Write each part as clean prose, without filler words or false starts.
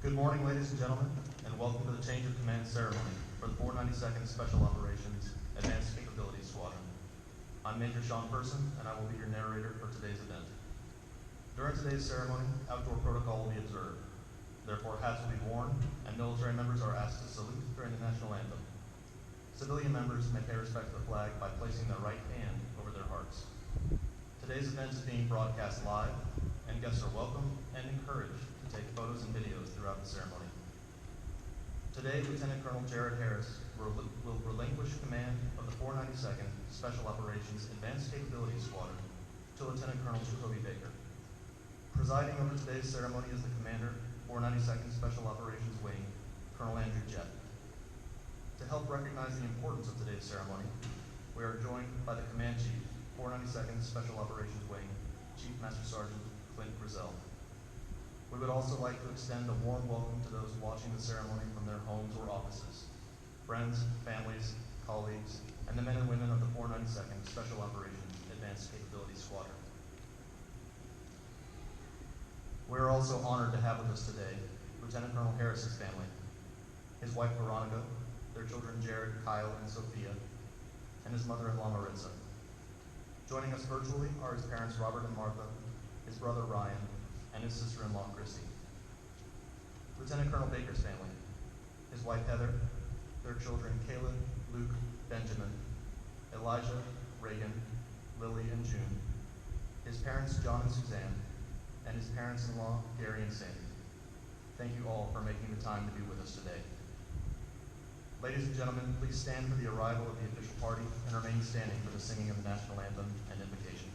Good morning, ladies and gentlemen, and welcome to the Change of Command ceremony for the 492nd Special Operations Advanced Capabilities Squadron. I'm Major Sean Person, and I will be your narrator for today's event. During today's ceremony, outdoor protocol will be observed. Therefore, hats will be worn, and military members are asked to salute during the national anthem. Civilian members may pay respect to the flag by placing their right hand over their hearts. Today's event is being broadcast live, and guests are welcome and encouraged to take photos and videos throughout the ceremony. Today, Lieutenant Colonel Jared Harris will relinquish command of the 492nd Special Operations Advanced Capabilities Squadron to Lieutenant Colonel Jacoby Baker. Presiding over today's ceremony is the Commander, 492nd Special Operations Wing, Colonel Andrew Jett. To help recognize the importance of today's ceremony, we are joined by the Command Chief, 492nd Special Operations Wing, Chief Master Sergeant Clint Grizzell. We would also like to extend a warm welcome to those watching the ceremony from their homes or offices, friends, families, colleagues, and the men and women of the 492nd Special Operations Advanced Capabilities Squadron. We are also honored to have with us today Lieutenant Colonel Harris's family, his wife Veronica, their children Jared, Kyle, and Sophia, and his mother-in-law Maritza. Joining us virtually are his parents Robert and Martha, his brother Ryan, and his sister-in-law Chrissy. Lieutenant Colonel Baker's family, his wife Heather, their children Caleb, Luke, Benjamin, Elijah, Reagan, Lily, and June, his parents John and Suzanne, and his parents-in-law Gary and Sandy. Thank you all for making the time to be with us today. Ladies and gentlemen, please stand for the arrival of the official party and remain standing for the singing of the national anthem and invocation.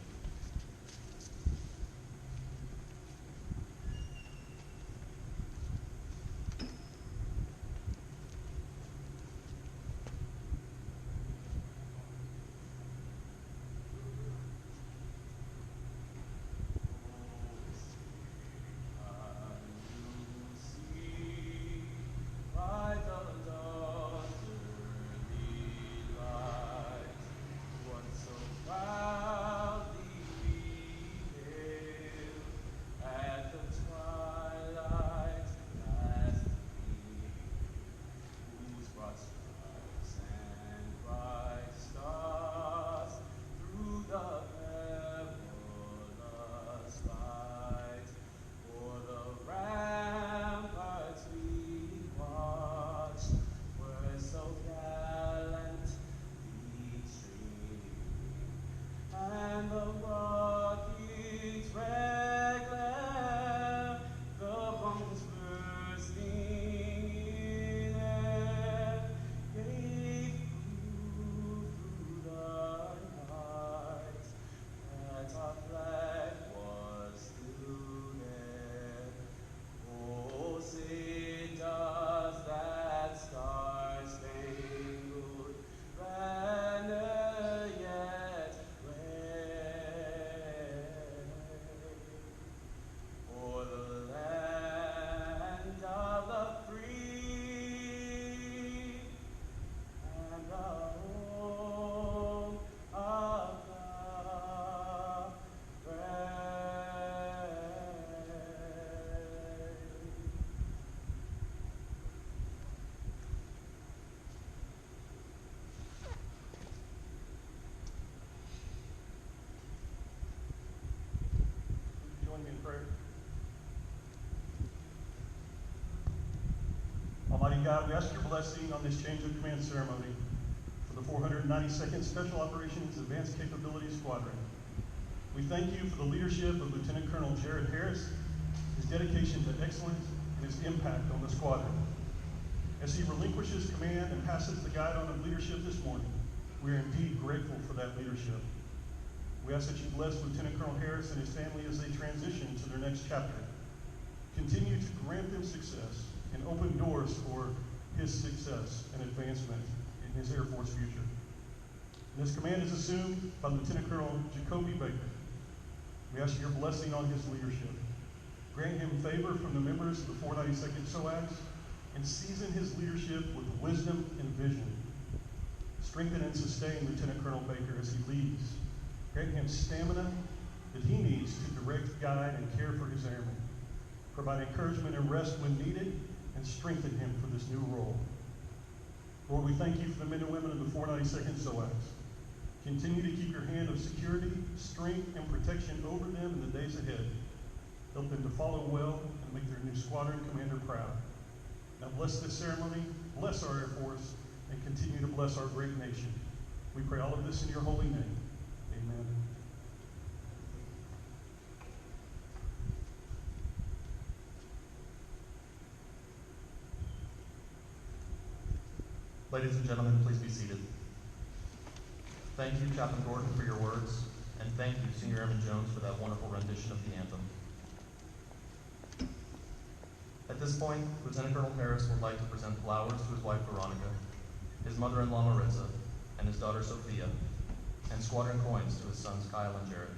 Almighty God, we ask your blessing on this change of command ceremony for the 492nd Special Operations Advanced Capabilities Squadron. We thank you for the leadership of Lieutenant Colonel Jared Harris, his dedication to excellence, and his impact on the squadron. As he relinquishes command and passes the guidon of leadership this morning, we are indeed grateful for that leadership. We ask that you bless Lieutenant Colonel Harris and his family as they transition to their next chapter. Continue to grant them success and open doors for his success and advancement in his Air Force future. And this command is assumed by Lieutenant Colonel Jacoby Baker. We ask your blessing on his leadership. Grant him favor from the members of the 492nd SOACS and season his leadership with wisdom and vision. Strengthen and sustain Lieutenant Colonel Baker as he leads. Grant him stamina that he needs to direct, guide, and care for his airmen. provide encouragement and rest when needed, and strengthen him for this new role. Lord, we thank you for the men and women of the 492nd SOACs. Continue to keep your hand of security, strength, and protection over them in the days ahead. Help them to follow well and make their new squadron commander proud. Now bless this ceremony, bless our Air Force, and continue to bless our great nation. We pray all of this in your holy name. Amen. Ladies and gentlemen, please be seated. Thank you, Chaplain Gordon, for your words, and thank you, Senior Airman Jones, for that wonderful rendition of the anthem. At this point, Lieutenant Colonel Harris would like to present flowers to his wife, Veronica, his mother-in-law, Maritza, and his daughter, Sophia, and squadron coins to his sons, Kyle and Jared.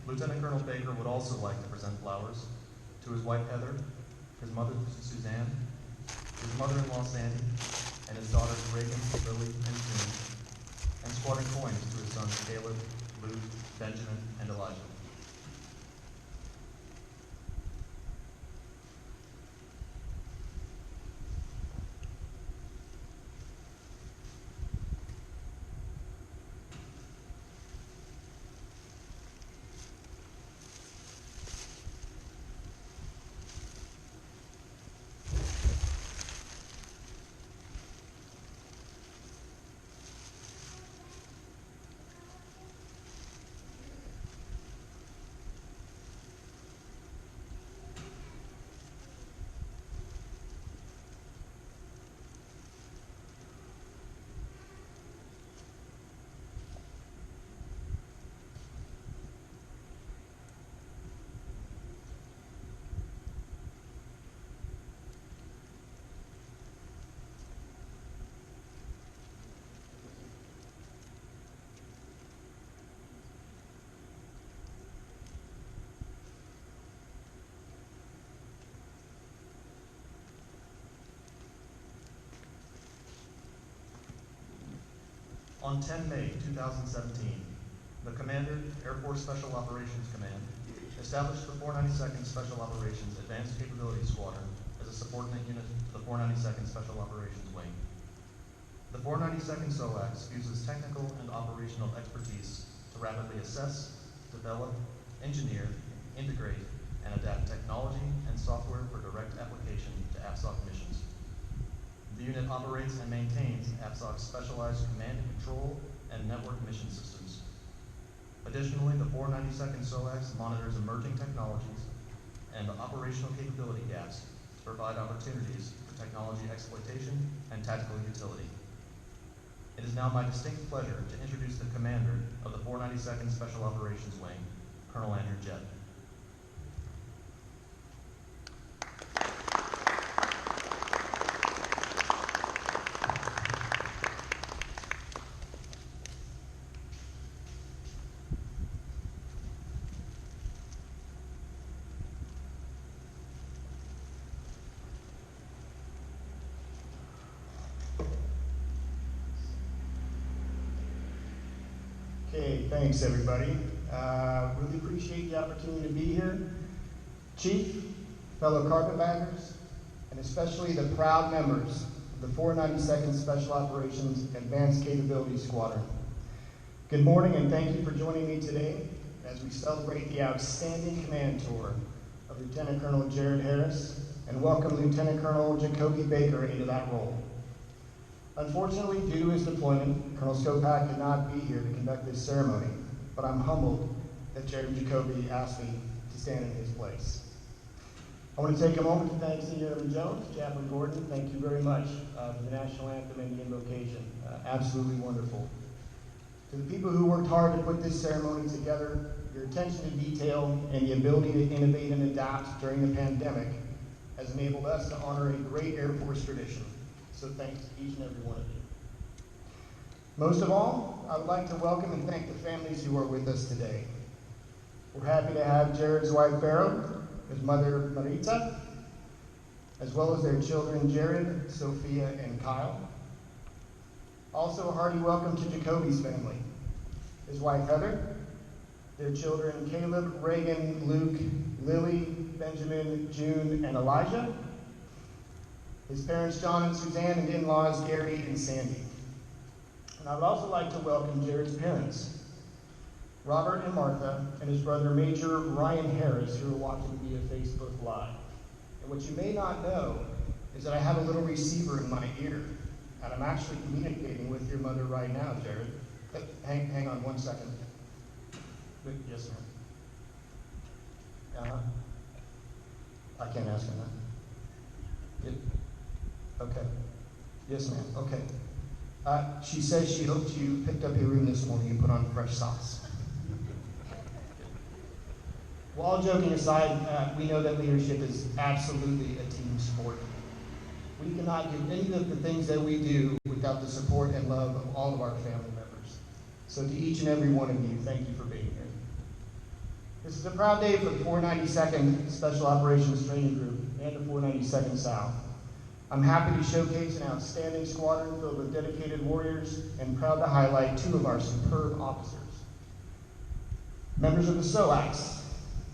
Lieutenant Colonel Baker would also like to present flowers to his wife Heather, his mother Suzanne, his mother-in-law Sandy, and his daughters Reagan, Lily, and June, and squadron coins to his sons Caleb, Luke, Benjamin, and Elijah. On 10 May 2017, the Commander, Air Force Special Operations Command, established the 492nd Special Operations Advanced Capability Squadron as a subordinate unit to the 492nd Special Operations Wing. The 492nd SOACs uses technical and operational expertise to rapidly assess, develop, engineer, integrate, and adapt technology and software for direct application to AFSOC missions. The unit operates and maintains AFSOC's specialized command and control and network mission systems. Additionally, the 492nd SOACs monitors emerging technologies and operational capability gaps to provide opportunities for technology exploitation and tactical utility. It is now my distinct pleasure to introduce the commander of the 492nd Special Operations Wing, Colonel Andrew Jett. Okay, thanks everybody. Really appreciate the opportunity to be here. Chief, fellow carpetbaggers, and especially the proud members for the 492nd Special Operations Advanced Capabilities Squadron. Good morning and thank you for joining me today as we celebrate the outstanding command tour of Lieutenant Colonel Jared Harris and welcome Lieutenant Colonel Jacoby Baker into that role. Unfortunately, due to his deployment, Colonel SOACS could not be here to conduct this ceremony, but I'm humbled that Jared Jacoby asked me to stand in his place. I want to take a moment to thank Senior Airman Jones, Chaplain Gordon. Thank you very much for the national anthem and the invocation. Absolutely wonderful. To the people who worked hard to put this ceremony together, your attention to detail and the ability to innovate and adapt during the pandemic has enabled us to honor a great Air Force tradition. So thanks to each and every one of you. Most of all, I would like to welcome and thank the families who are with us today. We're happy to have Jared's wife, Vero, his mother, Maritza, as well as their children, Jared, Sophia, and Kyle. Also, a hearty welcome to Jacoby's family, his wife, Heather, their children, Caleb, Reagan, Luke, Lily, Benjamin, June, and Elijah, his parents, John and Suzanne, and in-laws, Gary and Sandy. And I would also like to welcome Jared's parents, Robert and Martha, and his brother Major Ryan Harris, who are watching via Facebook Live. And what you may not know is that I have a little receiver in my ear, and I'm actually communicating with your mother right now, Jared. Hang on 1 second. Yes, ma'am. I can't ask him that. Okay. Yes, ma'am. Okay. She says she hoped you picked up your room this morning and put on fresh socks. Well, all joking aside, we know that leadership is absolutely a team sport. We cannot do any of the things that we do without the support and love of all of our family members. So to each and every one of you, thank you for being here. This is a proud day for the 492nd Special Operations Training Group and the 492nd South. I'm happy to showcase an outstanding squadron filled with dedicated warriors and proud to highlight two of our superb officers. Members of the SOACS.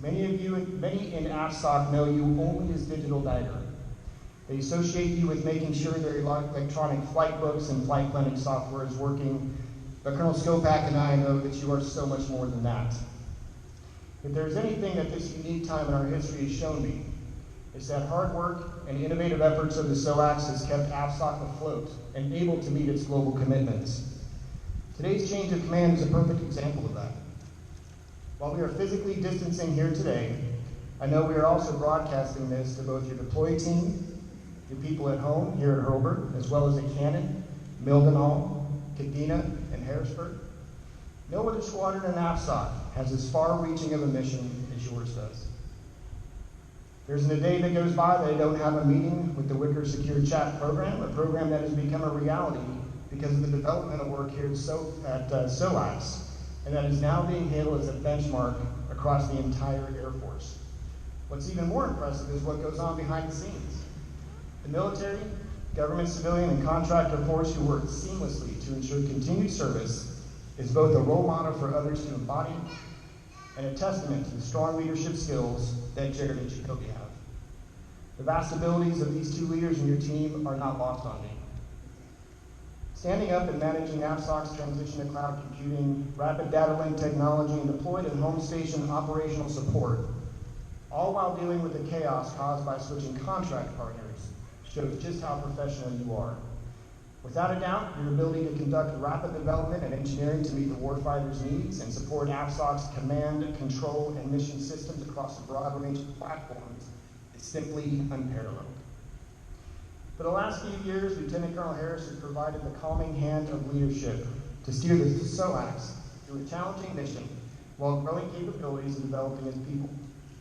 Many in AFSOC know you only as Digital Dagger. They associate you with making sure their electronic flight books and flight planning software is working, but Colonel SOACS and I know that you are so much more than that. If there's anything that this unique time in our history has shown me, it's that hard work and innovative efforts of the SOACS has kept AFSOC afloat and able to meet its global commitments. Today's change of command is a perfect example of that. While we are physically distancing here today, I know we are also broadcasting this to both your deployed team, your people at home here at Hurlburt, as well as at Cannon, Mildenhall, Kadena, and Harrisburg. No other squadron in AFSOC has as far-reaching of a mission as yours does. There isn't a day that goes by that I don't have a meeting with the Wicker Secure Chat program, a program that has become a reality because of the developmental work here at SOACS, and that is now being hailed as a benchmark across the entire Air Force. What's even more impressive is what goes on behind the scenes. The military, government, civilian, and contractor force who work seamlessly to ensure continued service is both a role model for others to embody and a testament to the strong leadership skills that Jared and Jacoby have. The vast abilities of these two leaders in your team are not lost on me. Standing up and managing AFSOC's transition to cloud computing, rapid data link technology, and deployed and home station operational support, all while dealing with the chaos caused by switching contract partners, shows just how professional you are. Without a doubt, your ability to conduct rapid development and engineering to meet the warfighter's needs and support AFSOC's command, control, and mission systems across a broad range of platforms is simply unparalleled. For the last few years, Lieutenant Colonel Harris has provided the calming hand of leadership to steer the SOACS through a challenging mission while growing capabilities and developing its people.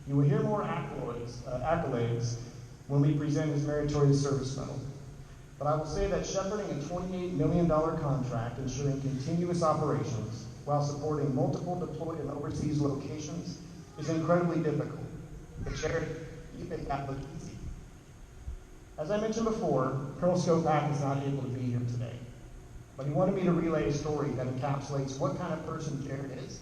You will hear more accolades when we present his meritorious service medal. But I will say that shepherding a $28 million contract ensuring continuous operations while supporting multiple deployed and overseas locations is incredibly difficult. But Jared, you make that look easy. As I mentioned before, Colonel SOACS is not able to be here today, but he wanted me to relay a story that encapsulates what kind of person Jared is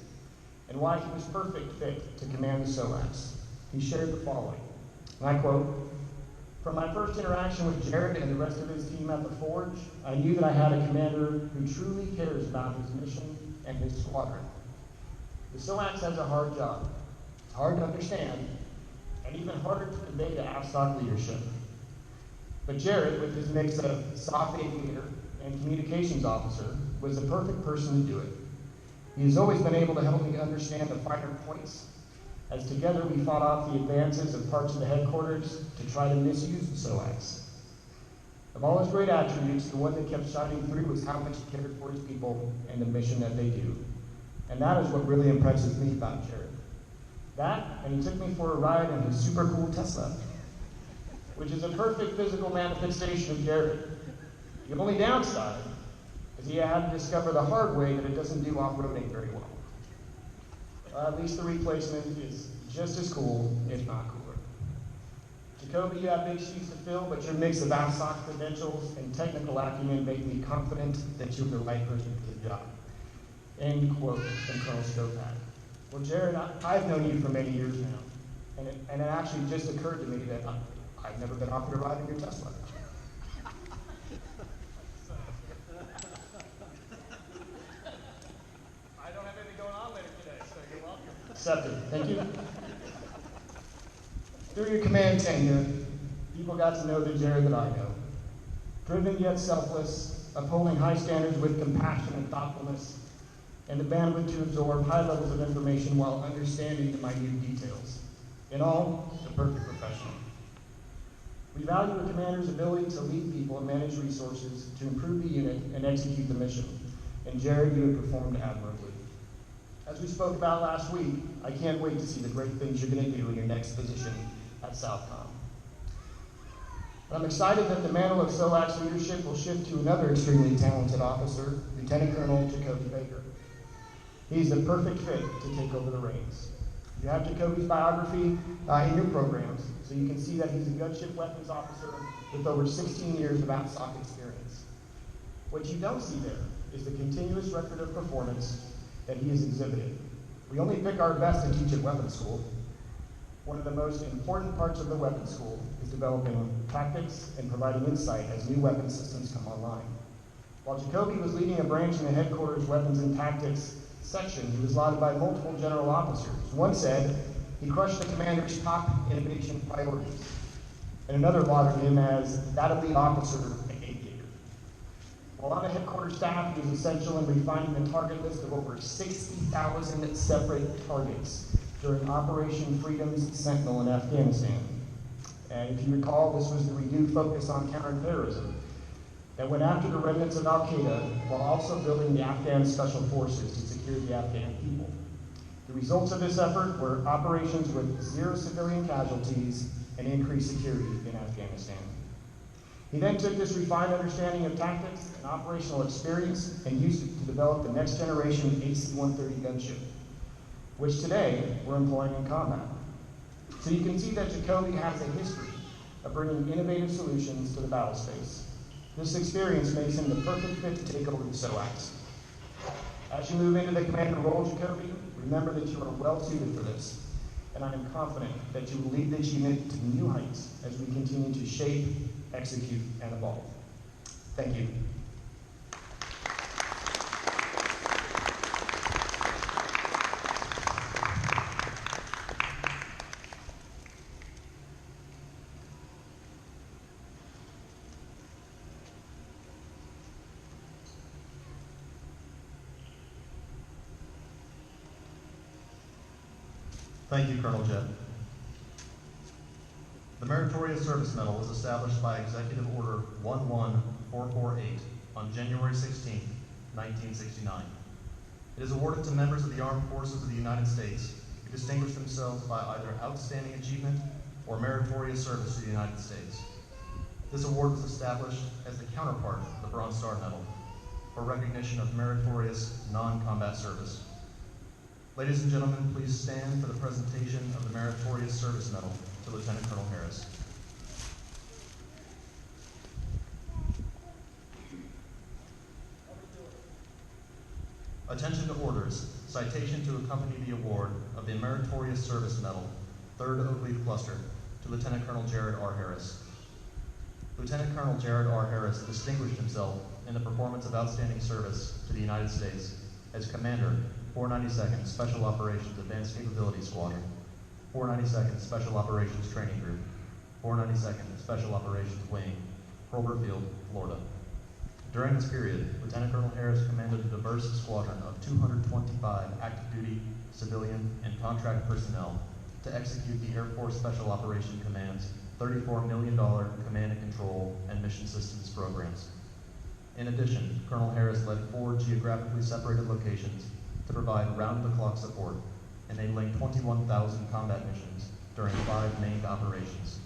and why he was perfect fit to command the SOACS. He shared the following, and I quote, From my first interaction with Jared and the rest of his team at the Forge, I knew that I had a commander who truly cares about his mission and his squadron. The SOACS has a hard job. It's hard to understand, and even harder to convey to AFSOC leadership. But Jared, with his mix of SOC aviator and communications officer, was the perfect person to do it. He has always been able to help me understand the finer points, as together we fought off the advances of parts of the headquarters to try to misuse the SOACS. Of all his great attributes, the one that kept shining through was how much he cared for his people and the mission that they do. And that is what really impresses me about Jared. That, and he took me for a ride in his super cool Tesla, which is a perfect physical manifestation of Jared. The only downside is he had to discover the hard way that it doesn't do off-roading very well. At least the replacement is just as cool, if not cooler. Jacoby, you have big shoes to fill, but your mix of AFSOC credentials and technical acumen make me confident that you're the right person for the job. End quote from Colonel Skopak. Well, Jared, I've known you for many years now, and it actually just occurred to me that I've never been offered a ride in your Tesla. I don't have anything going on later today, so you're welcome. Accepted. Thank you. Through your command tenure, people got to know the Jared that I know. Driven yet selfless, upholding high standards with compassion and thoughtfulness, and the bandwidth to absorb high levels of information while understanding the minute details. In all, the perfect professional. We value a commander's ability to lead people and manage resources to improve the unit and execute the mission. And Jared, you have performed admirably. As we spoke about last week, I can't wait to see the great things you're going to do in your next position at SOUTHCOM. I'm excited that the mantle of SOACS leadership will shift to another extremely talented officer, Lieutenant Colonel Jacoby Baker. He's the perfect fit to take over the reins. You have Jacoby's biography in your programs, so you can see that he's a gunship weapons officer with over 16 years of AFSOC experience. What you don't see there is the continuous record of performance that he has exhibited. We only pick our best and teach at weapons school. One of the most important parts of the weapons school is developing tactics and providing insight as new weapon systems come online. While Jacoby was leading a branch in the headquarters weapons and tactics section, he was lauded by multiple general officers. One said he crushed the commander's top innovation priorities, and another lauded him as that of the officer and aviator. While on the headquarters staff, he was essential in refining the target list of over 60,000 separate targets during Operation Freedom's Sentinel in Afghanistan. And if you recall, this was the renewed focus on counterterrorism that went after the remnants of Al-Qaeda while also building the Afghan special forces to secure the Afghan people. The results of this effort were operations with 0 civilian casualties and increased security in Afghanistan. He then took this refined understanding of tactics and operational experience and used it to develop the next generation AC-130 gunship, which today we're employing in combat. So you can see that Jacoby has a history of bringing innovative solutions to the battle space. This experience makes him the perfect fit to take over the SOACS. As you move into the commander role, Jacoby, remember that you are well suited for this, and I am confident that you will lead this unit to new heights as we continue to shape, execute, and evolve. Thank you. Thank you, Colonel Jett. The Meritorious Service Medal was established by Executive Order 11448 on January 16, 1969. It is awarded to members of the Armed Forces of the United States who distinguish themselves by either outstanding achievement or meritorious service to the United States. This award was established as the counterpart of the Bronze Star Medal for recognition of meritorious non-combat service. Ladies and gentlemen, please stand for the presentation of the Meritorious Service Medal to Lieutenant Colonel Harris. Attention to orders. Citation to accompany the award of the Meritorious Service Medal, 3rd Oak Leaf Cluster, to Lieutenant Colonel Jared R. Harris. Lieutenant Colonel Jared R. Harris distinguished himself in the performance of outstanding service to the United States as Commander, 492nd Special Operations Advanced Capabilities Squadron, 492nd Special Operations Training Group, 492nd Special Operations Wing, Hurlburt, Florida. During this period, Lieutenant Colonel Harris commanded a diverse squadron of 225 active duty, civilian, and contract personnel to execute the Air Force Special Operations Command's $34 million command and control and mission systems programs. In addition, Colonel Harris led 4 geographically separated locations to provide round-the-clock support, enabling 21,000 combat missions during 5 named operations.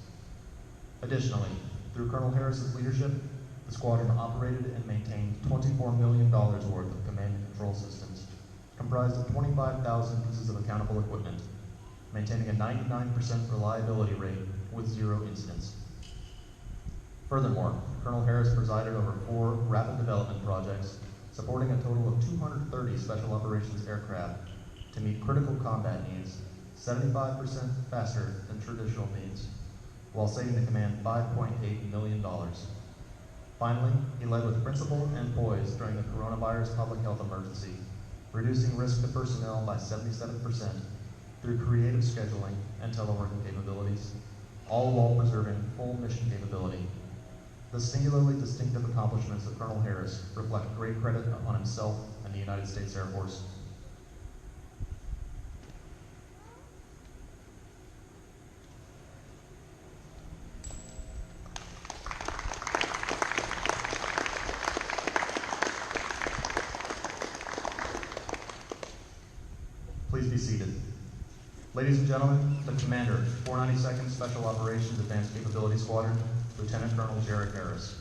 Additionally, through Colonel Harris's leadership, the squadron operated and maintained $24 million worth of command and control systems, comprised of 25,000 pieces of accountable equipment, maintaining a 99% reliability rate with 0 incidents. Furthermore, Colonel Harris presided over 4 rapid development projects, supporting a total of 230 special operations aircraft to meet critical combat needs, 75% faster than traditional means, while saving the command $5.8 million. Finally, he led with principle and poise during the coronavirus public health emergency, reducing risk to personnel by 77% through creative scheduling and teleworking capabilities, all while preserving full mission capability. The singularly distinctive accomplishments of Colonel Harris reflect great credit on himself and the United States Air Force. Please be seated. Ladies and gentlemen, the Commander, 492nd Special Operations Advanced Capability Squadron, Lieutenant Colonel Jared Harris.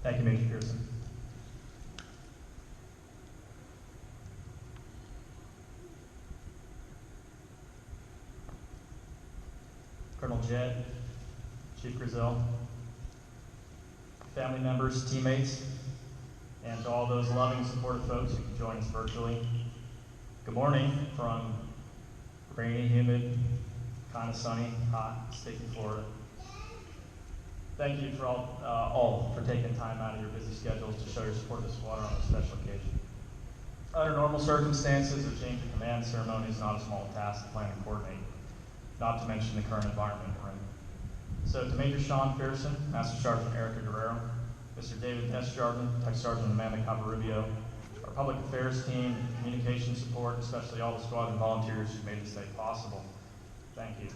Thank you, Major Pearson. Colonel Jett, Chief Grizel, family members, teammates, and to all those loving, supportive folks who can join us virtually. Good morning from rainy, humid, kind of sunny, hot, sticky Florida. Thank you for all for taking time out of your busy schedules to show your support of the squadron on a special occasion. Under normal circumstances, a change of command ceremony is not a small task to plan and coordinate, not to mention the current environment we're in. So to Major Sean Pearson, Master Sergeant Erica Guerrero, Mr. David Desjardins, Tech Sergeant Amanda Cavarubio, our public affairs team, communication support, especially all the squadron volunteers who made this day possible, thank you.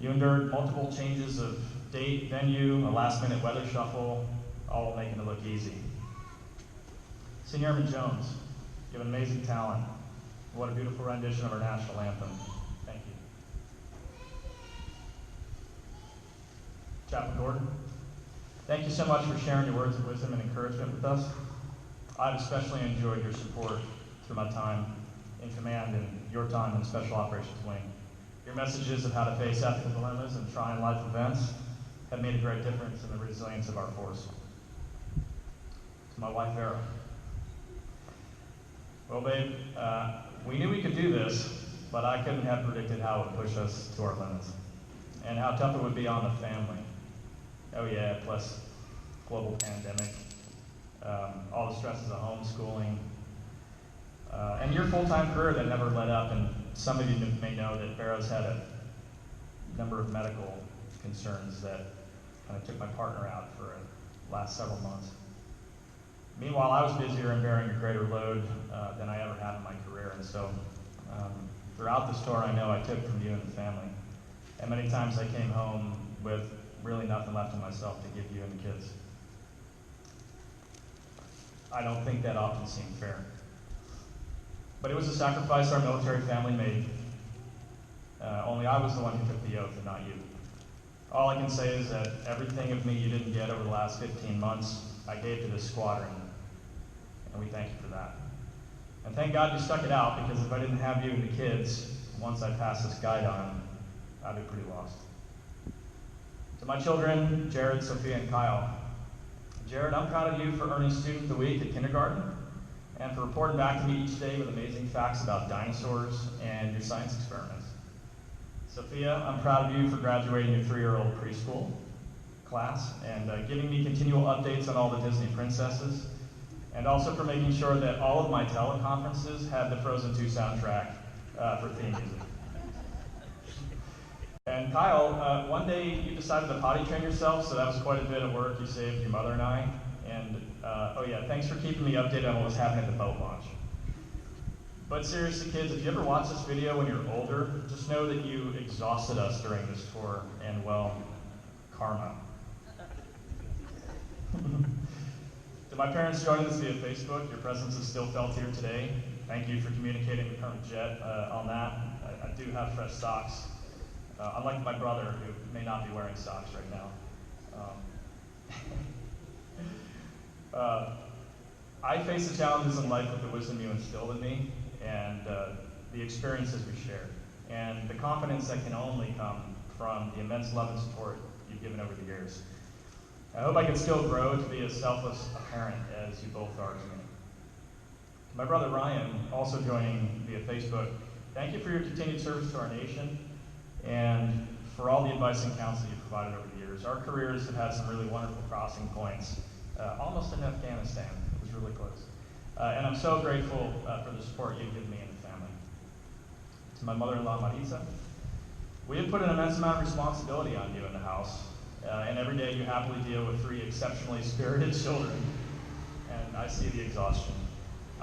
You endured multiple changes of date, venue, a last-minute weather shuffle, all making it look easy. Senior Airman Jones, you have an amazing talent. What a beautiful rendition of our national anthem. Thank you. Chaplain Gordon, thank you so much for sharing your words of wisdom and encouragement with us. I've especially enjoyed your support through my time in command and your time in the Special Operations Wing. Your messages of how to face ethical dilemmas and trying life events have made a great difference in the resilience of our force. To my wife, Vera. Well, babe, we knew we could do this, but I couldn't have predicted how it would push us to our limits and how tough it would be on the family. Oh yeah, plus global pandemic, all the stresses of homeschooling, and your full-time career that never let up. And some of you may know that Vera's had a number of medical concerns that kind of took my partner out for the last several months. Meanwhile, I was busier and bearing a greater load than I ever had in my career. And so throughout this tour, I know I took from you and the family. And many times I came home with really nothing left of myself to give you and the kids. I don't think that often seemed fair. But it was a sacrifice our military family made. Only I was the one who took the oath and not you. All I can say is that everything of me you didn't get over the last 15 months, I gave to this squadron. And we thank you for that. And thank God you stuck it out, because if I didn't have you and the kids, once I passed this guide on, I'd be pretty lost. To my children, Jared, Sophia, and Kyle. Jared, I'm proud of you for earning Student of the Week at kindergarten and for reporting back to me each day with amazing facts about dinosaurs and your science experiments. Sophia, I'm proud of you for graduating your 3-year-old preschool class and giving me continual updates on all the Disney princesses, and also for making sure that all of my teleconferences had the Frozen 2 soundtrack for theme music. And Kyle, one day you decided to potty train yourself, so that was quite a bit of work you saved your mother and I. And oh yeah, thanks for keeping me updated on what was happening at the boat launch. But seriously, kids, if you ever watch this video when you're older, just know that you exhausted us during this tour, and well, karma. To my parents joining us via Facebook, your presence is still felt here today. Thank you for communicating with Colonel Jet on that. I do have fresh socks. Unlike my brother, who may not be wearing socks right now. I face the challenges in life with the wisdom you instilled in me and the experiences we shared, and the confidence that can only come from the immense love and support you've given over the years. I hope I can still grow to be as selfless a parent as you both are to me. My brother Ryan, also joining via Facebook, thank you for your continued service to our nation and for all the advice and counsel you've provided over the years. Our careers have had some really wonderful crossing points, almost in Afghanistan. It was really close. And I'm so grateful for the support you've given me and the family. To my mother-in-law, Marisa, we have put an immense amount of responsibility on you in the house, and every day you happily deal with 3 exceptionally spirited children, and I see the exhaustion.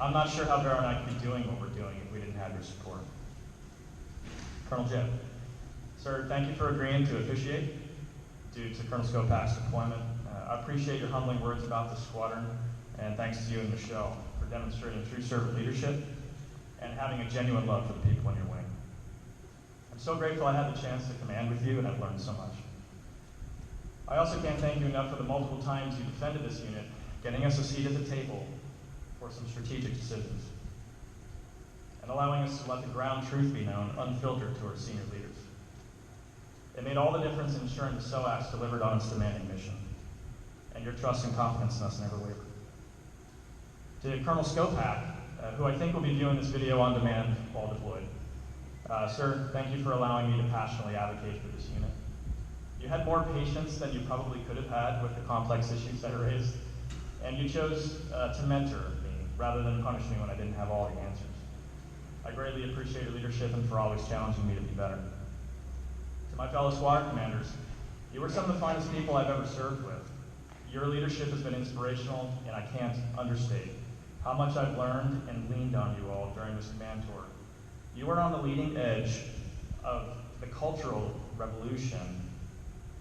I'm not sure how Vera and I could be doing what we're doing if we didn't have your support. Colonel Jeb. Sir, thank you for agreeing to officiate due to Colonel SCoC's deployment. I appreciate your humbling words about the squadron, and thanks to you and Michelle for demonstrating true servant leadership and having a genuine love for the people in your wing. I'm so grateful I had the chance to command with you, and I've learned so much. I also can't thank you enough for the multiple times you defended this unit, getting us a seat at the table for some strategic decisions, and allowing us to let the ground truth be known unfiltered to our senior leaders. It made all the difference in ensuring the SOACs delivered on its demanding mission, and your trust and confidence in us never wavered. To Colonel SCoC, who I think will be viewing this video on demand while deployed. Sir, thank you for allowing me to passionately advocate for this unit. You had more patience than you probably could have had with the complex issues that I raised, and you chose to mentor me rather than punish me when I didn't have all the answers. I greatly appreciate your leadership and for always challenging me to be better. To my fellow squadron commanders, you were some of the finest people I've ever served with. Your leadership has been inspirational, and I can't understate how much I've learned and leaned on you all during this command tour. You are on the leading edge of the cultural revolution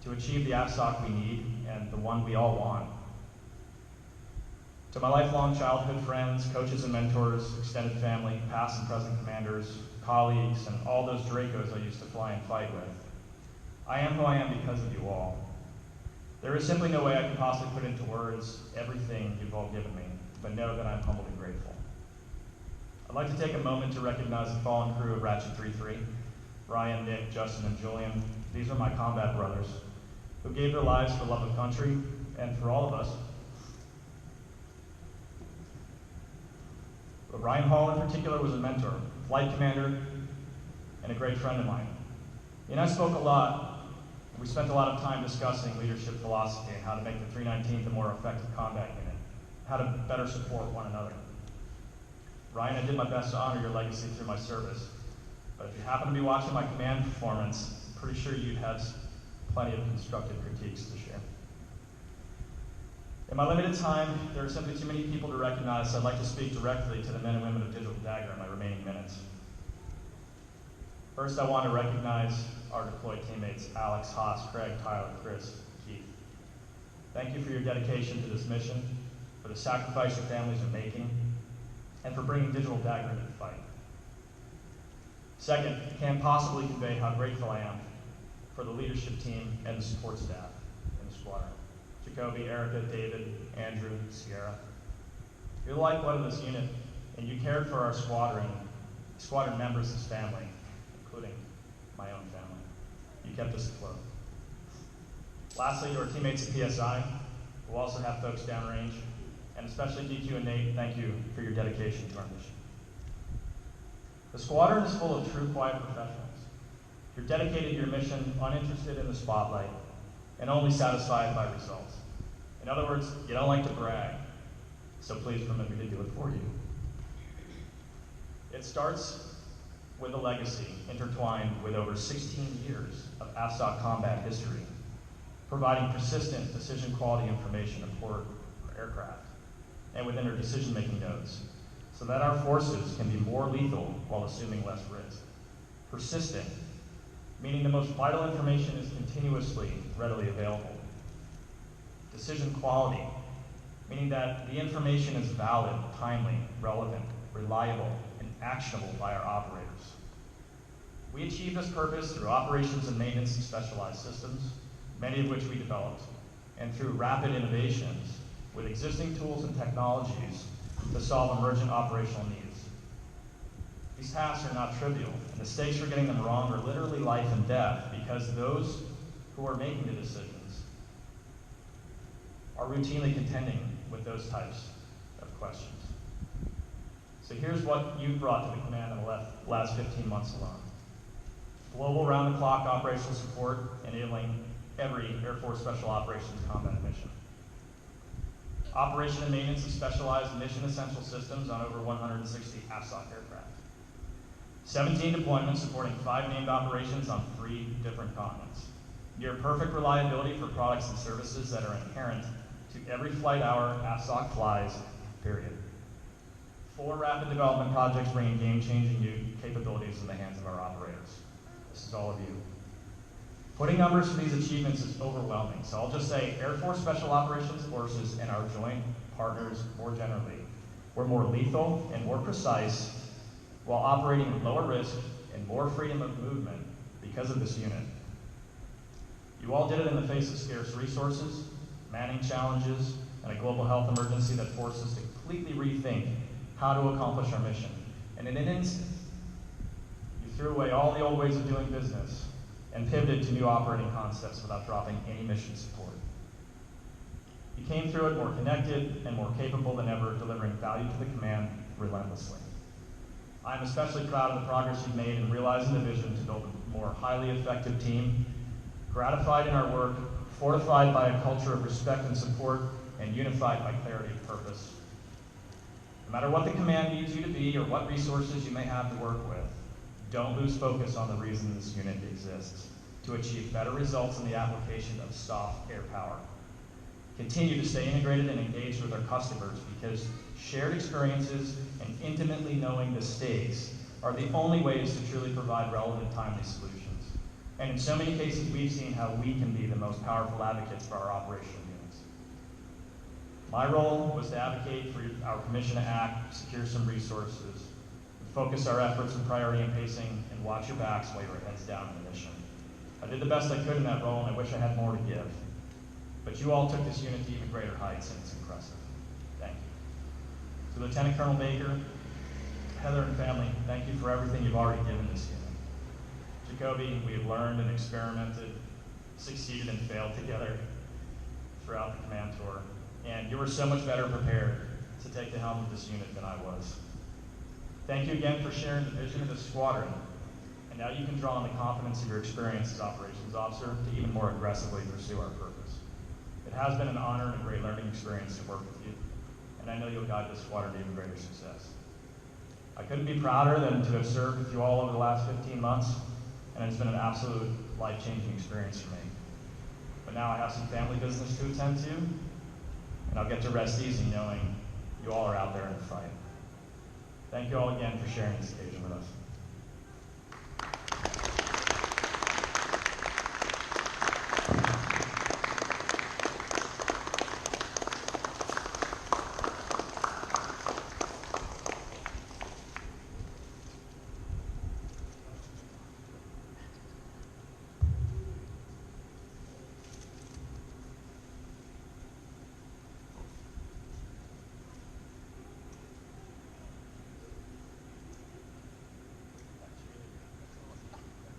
to achieve the AFSOC we need and the one we all want. To my lifelong childhood friends, coaches and mentors, extended family, past and present commanders, colleagues, and all those Dracos I used to fly and fight with, I am who I am because of you all. There is simply no way I can possibly put into words everything you've all given me, but know that I'm humbly grateful. I'd like to take a moment to recognize the fallen crew of Ratchet 3-3, Ryan, Nick, Justin, and Julian. These are my combat brothers who gave their lives for love of country and for all of us. But Ryan Hall in particular was a mentor, flight commander, and a great friend of mine. He and I spoke a lot, and we spent a lot of time discussing leadership philosophy and how to make the 319th a more effective combat unit, how to better support one another. Ryan, I did my best to honor your legacy through my service, but if you happen to be watching my command performance, I'm pretty sure you'd have plenty of constructive critiques to share. In my limited time, there are simply too many people to recognize, so I'd like to speak directly to the men and women of Digital Dagger in my remaining minutes. First, I want to recognize our deployed teammates, Alex, Haas, Craig, Tyler, Chris, Keith. Thank you for your dedication to this mission, for the sacrifice your families are making, and for bringing Digital Dagger into the fight. Second, I can't possibly convey how grateful I am for the leadership team and the support staff in the squadron. Jacoby, Erica, David, Andrew, Sierra. You're the lifeblood of this unit, and you cared for our squadron members as family, including my own family. You kept us afloat. Lastly, to our teammates at PSI, we'll also have folks downrange, and especially DQ and Nate, thank you for your dedication to our mission. The squadron is full of true quiet professionals. You're dedicated to your mission, uninterested in the spotlight, and only satisfied by results. In other words, you don't like to brag, so please permit me to do it for you. It starts with a legacy intertwined with over 16 years of AFSOC combat history, providing persistent decision quality information aboard our aircraft and within our decision-making nodes, so that our forces can be more lethal while assuming less risk. Persistent, meaning the most vital information is continuously readily available. Decision quality, meaning that the information is valid, timely, relevant, reliable, and actionable by our operators. We achieve this purpose through operations and maintenance of specialized systems, many of which we developed, and through rapid innovations with existing tools and technologies to solve emergent operational needs. These tasks are not trivial, and the stakes for getting them wrong are literally life and death, because those who are making the decisions are routinely contending with those types of questions. So here's what you've brought to the command in the last 15 months alone. Global round-the-clock operational support enabling every Air Force Special Operations combat mission. Operation and maintenance of specialized mission essential systems on over 160 AFSOC aircraft. 17 deployments supporting 5 named operations on 3 different continents. Near perfect reliability for products and services that are inherent to every flight hour AFSOC flies, period. 4 rapid development projects bringing game-changing new capabilities in the hands of our operators. This is all of you. Putting numbers for these achievements is overwhelming, so I'll just say Air Force Special Operations Forces and our joint partners more generally were more lethal and more precise while operating with lower risk and more freedom of movement because of this unit. You all did it in the face of scarce resources, manning challenges, and a global health emergency that forced us to completely rethink how to accomplish our mission. And in an instant, you threw away all the old ways of doing business and pivoted to new operating concepts without dropping any mission support. You came through it more connected and more capable than ever, delivering value to the command relentlessly. I'm especially proud of the progress you've made in realizing the vision to build a more highly effective team, gratified in our work, fortified by a culture of respect and support, and unified by clarity of purpose. No matter what the command needs you to be or what resources you may have to work with, don't lose focus on the reason this unit exists, to achieve better results in the application of soft air power. Continue to stay integrated and engaged with our customers, because shared experiences and intimately knowing the stakes are the only ways to truly provide relevant, timely solutions. And in so many cases, we've seen how we can be the most powerful advocates for our operational units. My role was to advocate for our commission to act, secure some resources, focus our efforts and priority and pacing, and watch your backs while your heads down in the mission. I did the best I could in that role, and I wish I had more to give. But you all took this unit to even greater heights, and it's impressive. Thank you. To Lieutenant Colonel Baker, Heather and family, thank you for everything you've already given this unit. Jacoby, we have learned and experimented, succeeded and failed together throughout the command tour, and you were so much better prepared to take the helm of this unit than I was. Thank you again for sharing the vision of the squadron, and now you can draw on the confidence of your experience as operations officer to even more aggressively pursue our purpose. It has been an honor and a great learning experience to work with you, and I know you'll guide the squadron to even greater success. I couldn't be prouder than to have served with you all over the last 15 months, and it's been an absolute life-changing experience for me. But now I have some family business to attend to, and I'll get to rest easy knowing you all are out there in the fight. Thank you all again for sharing this occasion with us.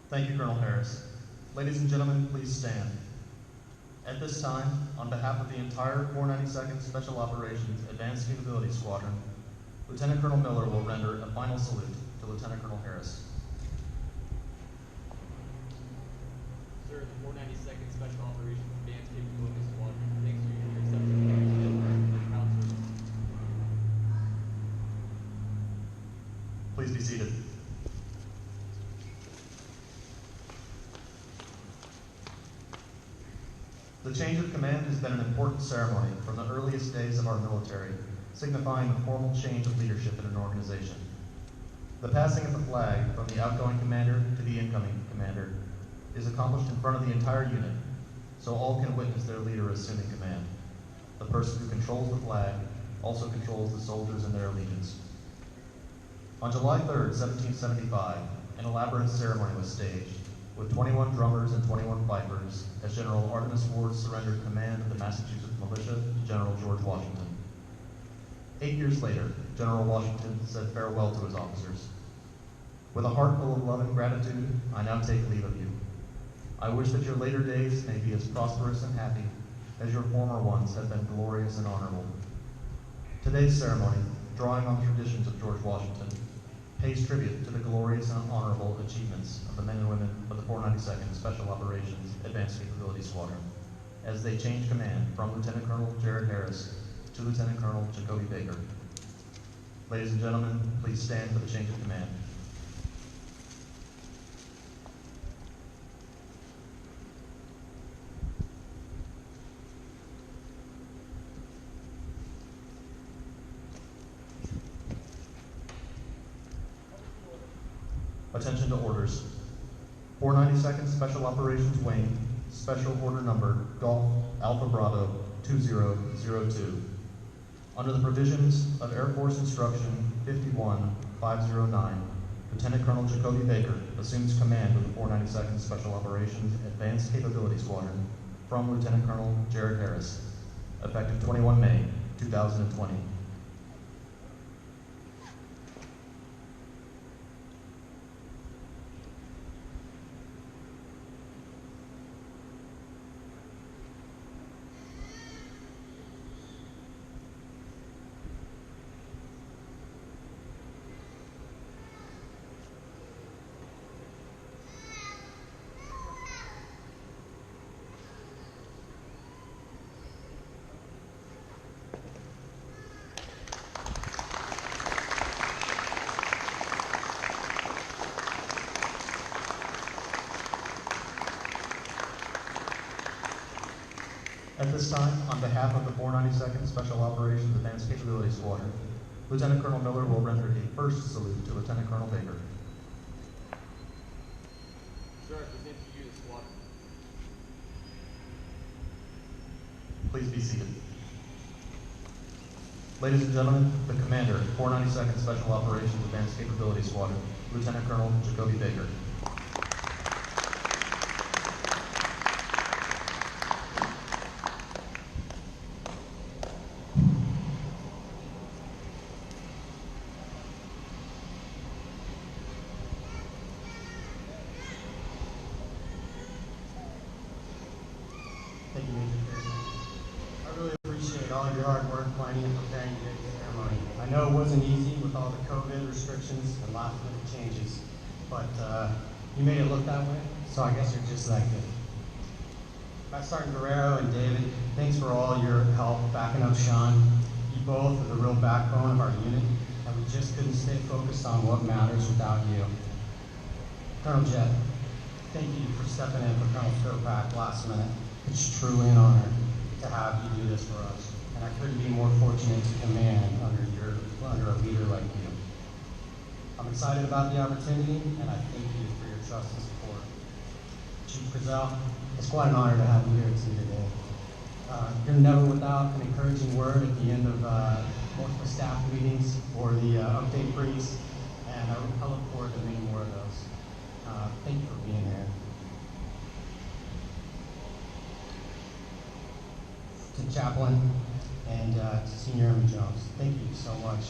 Thank you, Colonel Harris. Ladies and gentlemen, please stand. At this time, on behalf of the entire 492nd Special Operations Advanced Capability Squadron, Lieutenant Colonel Miller will render a final salute to Lieutenant Colonel Harris. Sir, the 492nd Special Operations Advanced Capability Squadron thanks you for your exceptional leadership and proud service. Please be seated. The change of command has been an important ceremony from the earliest days of our military, signifying the formal change of leadership in an organization. The passing of the flag from the outgoing commander to the incoming commander is accomplished in front of the entire unit, so all can witness their leader assuming command. The person who controls the flag also controls the soldiers in their allegiance. On July 3rd, 1775, an elaborate ceremony was staged, with 21 drummers and 21 fifers, as General Artemus Ward surrendered command of the Massachusetts militia to General George Washington. 8 years later, General Washington said farewell to his officers. With a heart full of love and gratitude, I now take leave of you. I wish that your later days may be as prosperous and happy as your former ones have been glorious and honorable. Today's ceremony, drawing on traditions of George Washington, pays tribute to the glorious and honorable achievements of the men and women of the 492nd Special Operations Advanced Capability Squadron, as they change command from Lieutenant Colonel Jared Harris to Lieutenant Colonel Jacoby Baker. Ladies and gentlemen, please stand for the change of command. Attention to orders. 492nd Special Operations Wing, Special Order Number Golf Alpha Bravo 2002. Under the provisions of Air Force Instruction 51509, Lieutenant Colonel Jacoby Baker assumes command of the 492nd Special Operations Advanced Capability Squadron from Lieutenant Colonel Jared Harris, effective 21 May 2020. At this time, on behalf of the 492nd Special Operations Advanced Capability Squadron, Lieutenant Colonel Miller will render a first salute to Lieutenant Colonel Baker. Sir, I present to you the squadron. Please be seated. Ladies and gentlemen, the Commander, 492nd Special Operations Advanced Capability Squadron, Lieutenant Colonel Jacoby Baker. Thank you, Major Pearson. I really appreciate all of your hard work planning and preparing today's ceremony. I know it wasn't easy with all the COVID restrictions and last minute changes, but you made it look that way, so I guess you're just that good. Master Sergeant Guerrero and David, thanks for all your help backing up Sean. You both are the real backbone of our unit, and we just couldn't stay focused on what matters without you. Colonel Jett, thank you for stepping in for Colonel Stopak last minute. It's truly an honor to have you do this for us, and I couldn't be more fortunate to command under a leader like you. I'm excited about the opportunity, and I thank you for your trust and support. Chief Frizzell, it's quite an honor to have you here today. You're never without an encouraging word at the end of multiple staff meetings or the update briefs, and I look forward to many more of those. Thank you for being here. To Chaplain and to Senior Airman Jones, thank you so much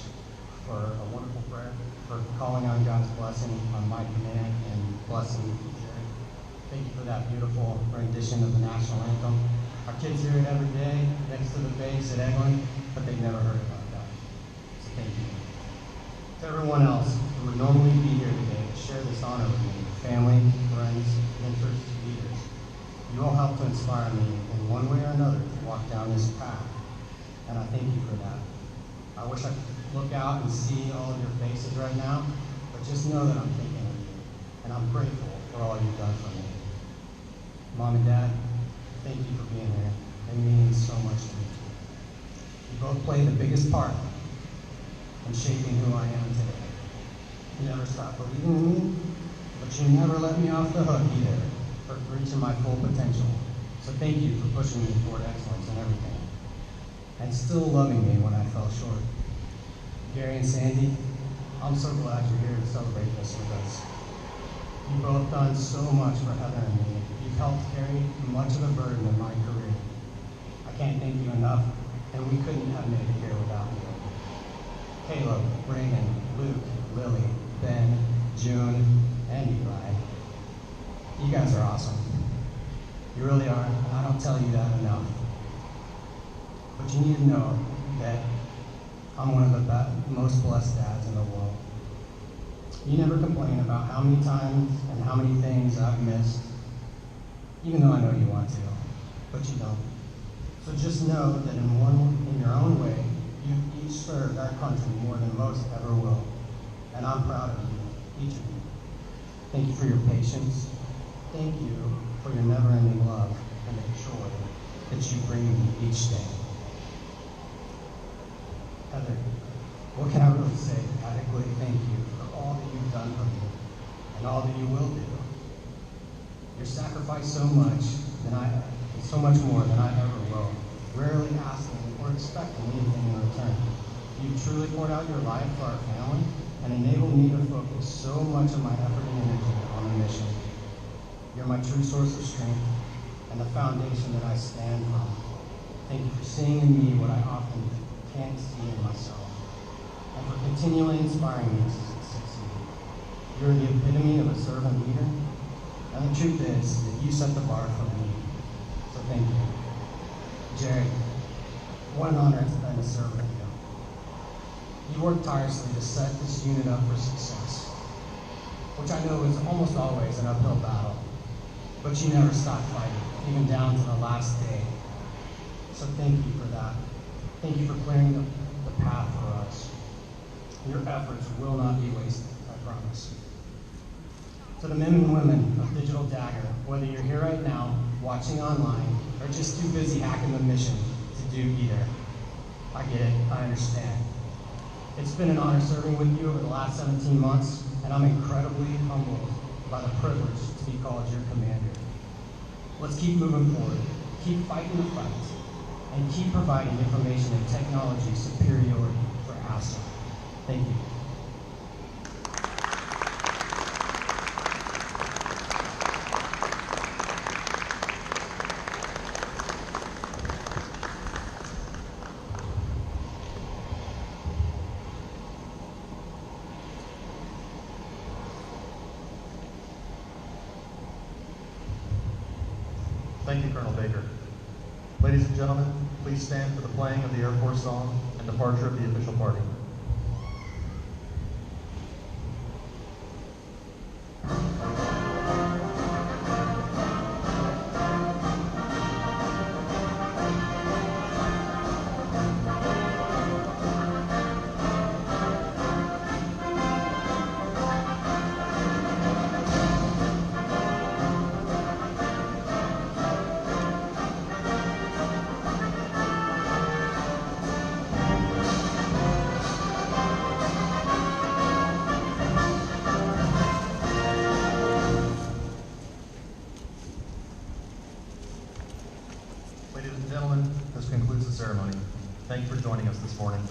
for a wonderful prayer, for calling on God's blessing on my command and blessing Jerry. Thank you for that beautiful rendition of the national anthem. Our kids hear it every day next to the base at Eglin, but they've never heard about that. So thank you. To everyone else who would normally be here today to share this honor with me, family, friends, mentors, leaders, you all help to inspire me in one way or another to walk down this path, and I thank you for that. I wish I could look out and see all of your faces right now, but just know that I'm thinking of you, and I'm grateful for all you've done for me. Mom and Dad, thank you for being here. It means so much to me. You both played the biggest part in shaping who I am today. You never stopped believing in me, but you never let me off the hook either for reaching my full potential. So thank you for pushing me toward excellence in everything, and still loving me when I fell short. Gary and Sandy, I'm so glad you're here to celebrate this with us. You've both done so much for Heather and me. You've helped carry much of the burden of my career. I can't thank you enough, and we couldn't have made it here without you. Caleb, Reagan, Luke, Lily, Ben, June, and Eli. You guys are awesome. You really are, and I don't tell you that enough. But you need to know that I'm one of the most blessed dads in the world. You never complain about how many times and how many things I've missed, even though I know you want to, but you don't. So just know that in your own way, you've each served our country more than most ever will. And I'm proud of you, each of you. Thank you for your patience. Thank you for your never-ending love and the joy that you bring me each day. Heather, what can I really say to adequately thank you for all that you've done for me and all that you will do? You sacrificed so much so much more than I ever will, rarely asking or expecting anything in return. You truly poured out your life for our family and enabled me to focus so much of my effort and energy on the mission. You're my true source of strength and the foundation that I stand on. Thank you for seeing in me what I often can't see in myself, and for continually inspiring me to succeed. You're the epitome of a servant leader, and the truth is that you set the bar for me. So thank you. Jerry, what an honor it's been to serve with you. You worked tirelessly to set this unit up for success, which I know is almost always an uphill battle, but you never stopped fighting, even down to the last day. So thank you for that. Thank you for clearing the path for us. Your efforts will not be wasted, I promise. To the men and women of Digital Dagger, whether you're here right now, watching online, or just too busy hacking the mission to do either, I get it, I understand. It's been an honor serving with you over the last 17 months, and I'm incredibly humbled by the privilege to be called your commander. Let's keep moving forward, keep fighting the fight, and keep providing information and technology superiority for ASA. Thank you. Thank you, Colonel Baker. Ladies and gentlemen, please stand for the playing of the Air Force song and departure of the official party. Ladies and gentlemen, this concludes the ceremony. Thank you for joining us this morning.